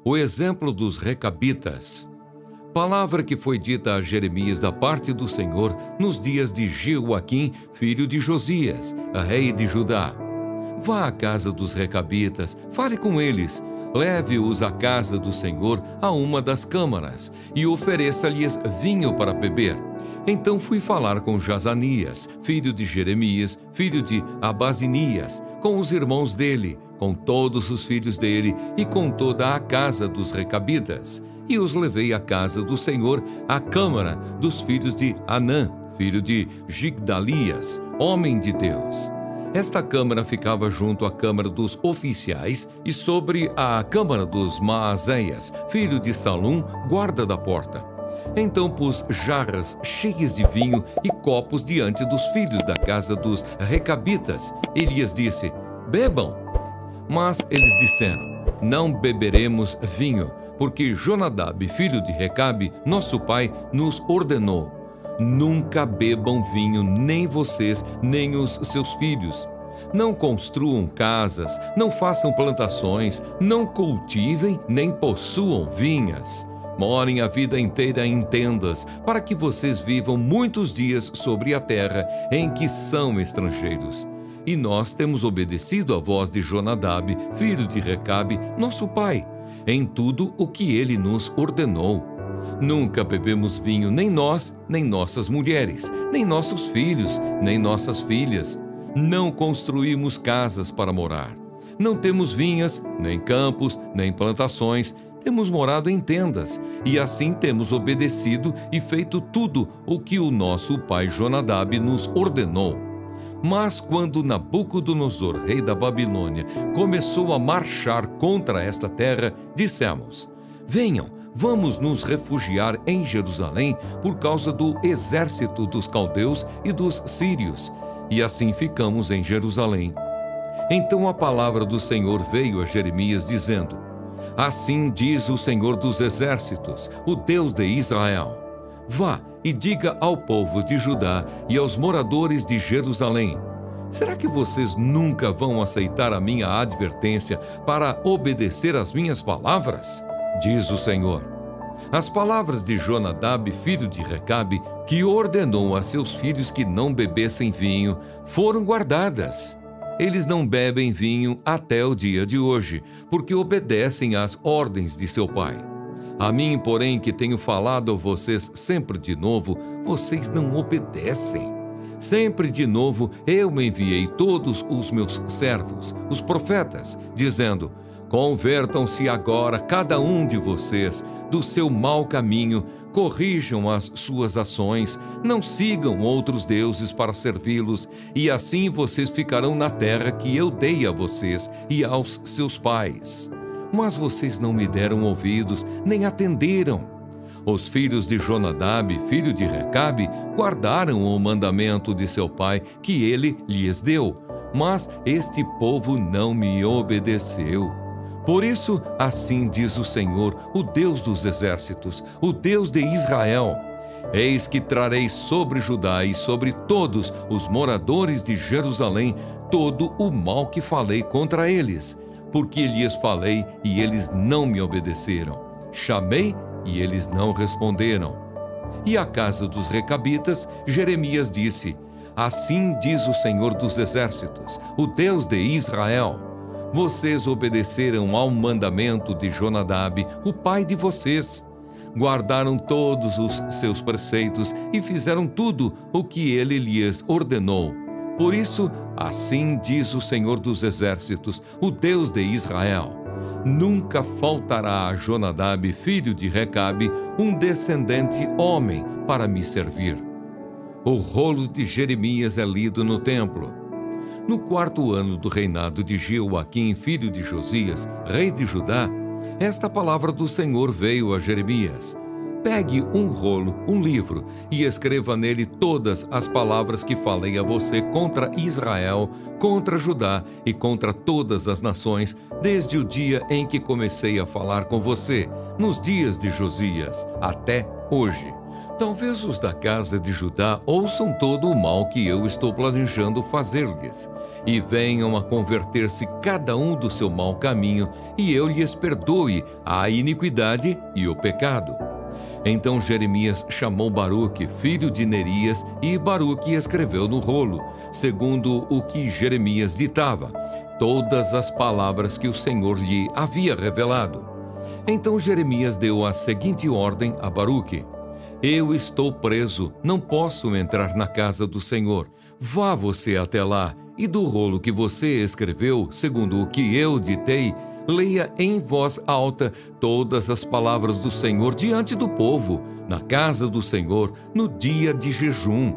o exemplo dos recabitas. Palavra que foi dita a Jeremias da parte do Senhor nos dias de Jeoaquim, filho de Josias, rei de Judá. Vá à casa dos recabitas, fale com eles, leve-os à casa do Senhor a uma das câmaras e ofereça-lhes vinho para beber. Então fui falar com Jazanias, filho de Jeremias, filho de Abazinias, com os irmãos dele, com todos os filhos dele e com toda a casa dos recabitas. E os levei à casa do Senhor, à câmara dos filhos de Anã, filho de Gigdalias, homem de Deus. Esta câmara ficava junto à câmara dos oficiais e sobre a câmara dos Maazéias, filho de Salum, guarda da porta. Então pus jarras cheias de vinho e copos diante dos filhos da casa dos recabitas. E lhes disse: bebam. Mas eles disseram: não beberemos vinho, porque Jonadab, filho de Recabe, nosso pai, nos ordenou: nunca bebam vinho, nem vocês, nem os seus filhos. Não construam casas, não façam plantações, não cultivem, nem possuam vinhas. Morem a vida inteira em tendas, para que vocês vivam muitos dias sobre a terra em que são estrangeiros. E nós temos obedecido à voz de Jonadab, filho de Recabe, nosso pai, em tudo o que ele nos ordenou. Nunca bebemos vinho, nem nós, nem nossas mulheres, nem nossos filhos, nem nossas filhas. Não construímos casas para morar. Não temos vinhas, nem campos, nem plantações. Temos morado em tendas, e assim temos obedecido e feito tudo o que o nosso pai Jonadab nos ordenou. Mas quando Nabucodonosor, rei da Babilônia, começou a marchar contra esta terra, dissemos: venham, vamos nos refugiar em Jerusalém por causa do exército dos caldeus e dos sírios. E assim ficamos em Jerusalém. Então a palavra do Senhor veio a Jeremias dizendo: assim diz o Senhor dos exércitos, o Deus de Israel: vá e diga ao povo de Judá e aos moradores de Jerusalém: será que vocês nunca vão aceitar a minha advertência para obedecer às minhas palavras? Diz o Senhor. As palavras de Jonadab, filho de Recabe, que ordenou a seus filhos que não bebessem vinho, foram guardadas. Eles não bebem vinho até o dia de hoje, porque obedecem às ordens de seu pai. A mim, porém, que tenho falado a vocês sempre de novo, vocês não obedecem. Sempre de novo eu enviei todos os meus servos, os profetas, dizendo: convertam-se agora cada um de vocês do seu mau caminho, corrijam as suas ações, não sigam outros deuses para servi-los, e assim vocês ficarão na terra que eu dei a vocês e aos seus pais. Mas vocês não me deram ouvidos, nem atenderam. Os filhos de Jonadab, filho de Recabe, guardaram o mandamento de seu pai que ele lhes deu, mas este povo não me obedeceu. Por isso, assim diz o Senhor, o Deus dos exércitos, o Deus de Israel: eis que trarei sobre Judá e sobre todos os moradores de Jerusalém todo o mal que falei contra eles, porque lhes falei e eles não me obedeceram. Chamei e eles não responderam. E à casa dos recabitas, Jeremias disse: assim diz o Senhor dos exércitos, o Deus de Israel: vocês obedeceram ao mandamento de Jonadab, o pai de vocês. Guardaram todos os seus preceitos e fizeram tudo o que ele lhes ordenou. Por isso, assim diz o Senhor dos exércitos, o Deus de Israel: nunca faltará a Jonadab, filho de Recabe, um descendente homem para me servir. O rolo de Jeremias é lido no templo. No 4º ano do reinado de Jeoaquim, filho de Josias, rei de Judá, esta palavra do Senhor veio a Jeremias: pegue um rolo, um livro, e escreva nele todas as palavras que falei a você contra Israel, contra Judá e contra todas as nações, desde o dia em que comecei a falar com você, nos dias de Josias, até hoje. Talvez os da casa de Judá ouçam todo o mal que eu estou planejando fazer-lhes, e venham a converter-se cada um do seu mau caminho, e eu lhes perdoe a iniquidade e o pecado. Então Jeremias chamou Baruque, filho de Nerias, e Baruque escreveu no rolo, segundo o que Jeremias ditava, todas as palavras que o Senhor lhe havia revelado. Então Jeremias deu a seguinte ordem a Baruque: eu estou preso, não posso entrar na casa do Senhor. Vá você até lá, e do rolo que você escreveu, segundo o que eu ditei, leia em voz alta todas as palavras do Senhor diante do povo, na casa do Senhor, no dia de jejum.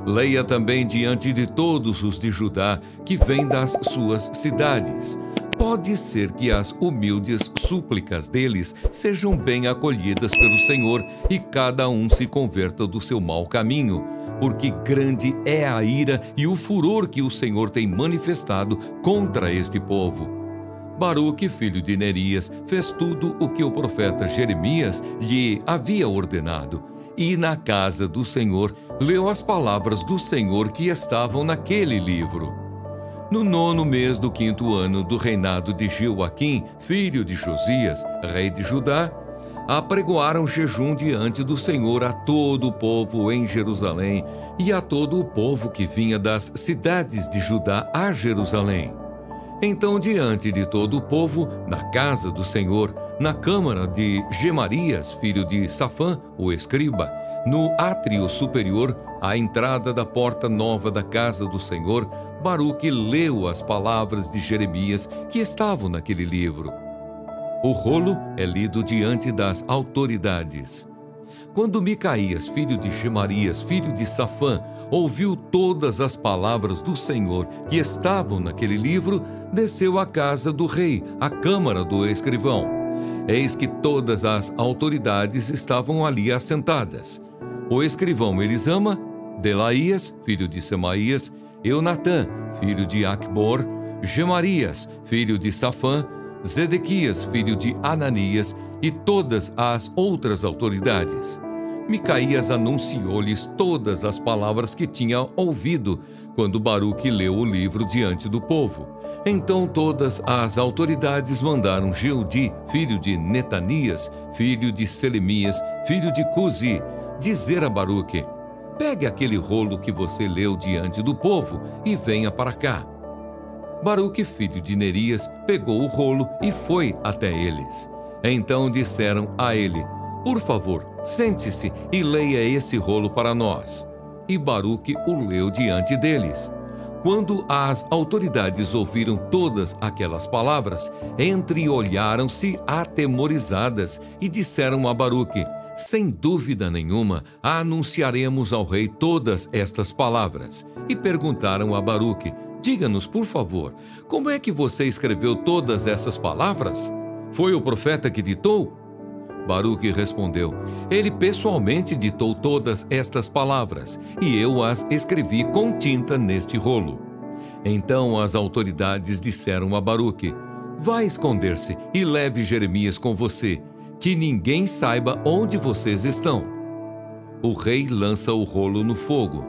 Leia também diante de todos os de Judá, que vêm das suas cidades. Pode ser que as humildes súplicas deles sejam bem acolhidas pelo Senhor e cada um se converta do seu mau caminho, porque grande é a ira e o furor que o Senhor tem manifestado contra este povo. Baruque, filho de Nerias, fez tudo o que o profeta Jeremias lhe havia ordenado, e na casa do Senhor leu as palavras do Senhor que estavam naquele livro. No 9º mês do 5º ano do reinado de Joaquim, filho de Josias, rei de Judá, apregoaram jejum diante do Senhor a todo o povo em Jerusalém e a todo o povo que vinha das cidades de Judá a Jerusalém. Então, diante de todo o povo, na casa do Senhor, na câmara de Gemarias, filho de Safã, o escriba, no átrio superior, à entrada da porta nova da casa do Senhor, Baruque leu as palavras de Jeremias que estavam naquele livro. O rolo é lido diante das autoridades. Quando Micaías, filho de Gemarias, filho de Safã, ouviu todas as palavras do Senhor que estavam naquele livro, desceu à casa do rei, à câmara do escrivão. Eis que todas as autoridades estavam ali assentadas. O escrivão Elisama, Delaías, filho de Semaías, Eunatã, filho de Acbor, Gemarias, filho de Safã, Zedequias, filho de Ananias, e todas as outras autoridades. Micaías anunciou-lhes todas as palavras que tinha ouvido, quando Baruque leu o livro diante do povo. Então todas as autoridades mandaram Jeudi, filho de Netanias, filho de Selemias, filho de Cusi, dizer a Baruque: pegue aquele rolo que você leu diante do povo e venha para cá. Baruque, filho de Nerias, pegou o rolo e foi até eles. Então disseram a ele: por favor, sente-se e leia esse rolo para nós. E Baruque o leu diante deles. Quando as autoridades ouviram todas aquelas palavras, entreolharam-se atemorizadas e disseram a Baruque: sem dúvida nenhuma, anunciaremos ao rei todas estas palavras. E perguntaram a Baruque: diga-nos, por favor, como é que você escreveu todas essas palavras? Foi o profeta que ditou? Baruque respondeu: ele pessoalmente ditou todas estas palavras, e eu as escrevi com tinta neste rolo. Então as autoridades disseram a Baruque: vá esconder-se e leve Jeremias com você, que ninguém saiba onde vocês estão. O rei lança o rolo no fogo.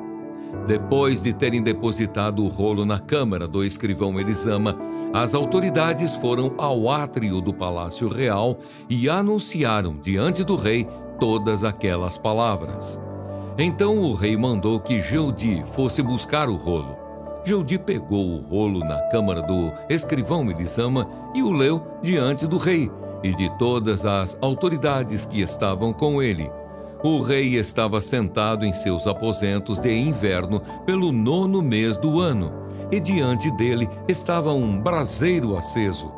Depois de terem depositado o rolo na câmara do escrivão Elisama, as autoridades foram ao átrio do palácio real e anunciaram diante do rei todas aquelas palavras. Então o rei mandou que Jeudi fosse buscar o rolo. Jeudi pegou o rolo na câmara do escrivão Elisama e o leu diante do rei e de todas as autoridades que estavam com ele. O rei estava sentado em seus aposentos de inverno pelo 9º mês do ano, e diante dele estava um braseiro aceso.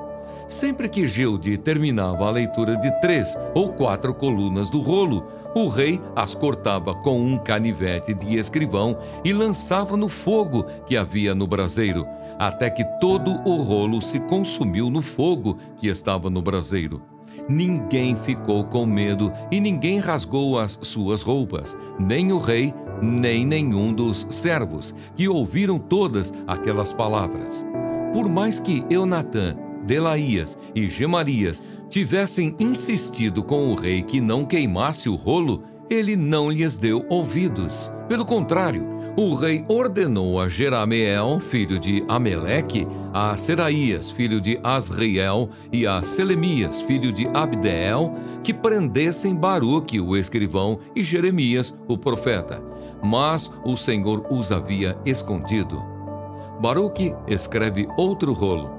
Sempre que Jeudi terminava a leitura de 3 ou 4 colunas do rolo, o rei as cortava com um canivete de escrivão e lançava no fogo que havia no braseiro, até que todo o rolo se consumiu no fogo que estava no braseiro. Ninguém ficou com medo e ninguém rasgou as suas roupas, nem o rei, nem nenhum dos servos, que ouviram todas aquelas palavras. Por mais que Eunatã, Delaías e Gemarias tivessem insistido com o rei que não queimasse o rolo, ele não lhes deu ouvidos. Pelo contrário, o rei ordenou a Jerameel, filho de Ameleque, a Seraías, filho de Asriel, e a Selemias, filho de Abdeel, que prendessem Baruque, o escrivão, e Jeremias, o profeta. Mas o Senhor os havia escondido. Baruque escreve outro rolo.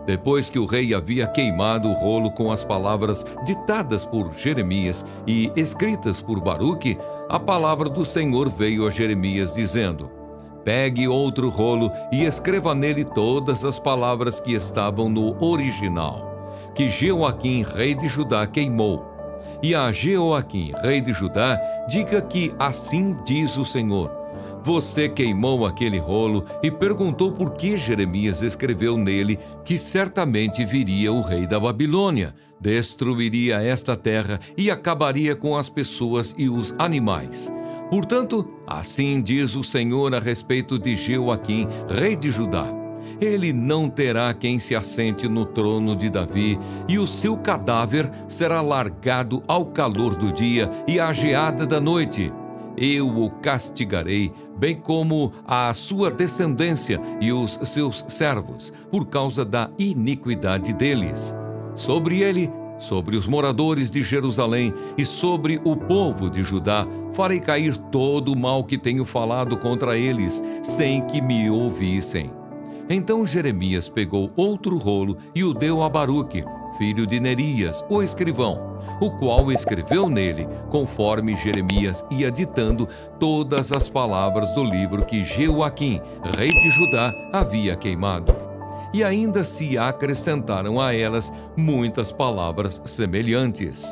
Depois que o rei havia queimado o rolo com as palavras ditadas por Jeremias e escritas por Baruque, a palavra do Senhor veio a Jeremias dizendo: pegue outro rolo e escreva nele todas as palavras que estavam no original, que Jeoaquim, rei de Judá, queimou. E a Jeoaquim, rei de Judá, diga que assim diz o Senhor: você queimou aquele rolo e perguntou por que Jeremias escreveu nele que certamente viria o rei da Babilônia, destruiria esta terra e acabaria com as pessoas e os animais. Portanto, assim diz o Senhor a respeito de Jeoaquim, rei de Judá: ele não terá quem se assente no trono de Davi, e o seu cadáver será largado ao calor do dia e à geada da noite. Eu o castigarei, bem como a sua descendência e os seus servos, por causa da iniquidade deles. Sobre ele, sobre os moradores de Jerusalém e sobre o povo de Judá, farei cair todo o mal que tenho falado contra eles, sem que me ouvissem. Então Jeremias pegou outro rolo e o deu a Baruque, filho de Nerias, o escrivão, o qual escreveu nele, conforme Jeremias ia ditando todas as palavras do livro que Jeoaquim, rei de Judá, havia queimado. E ainda se acrescentaram a elas muitas palavras semelhantes.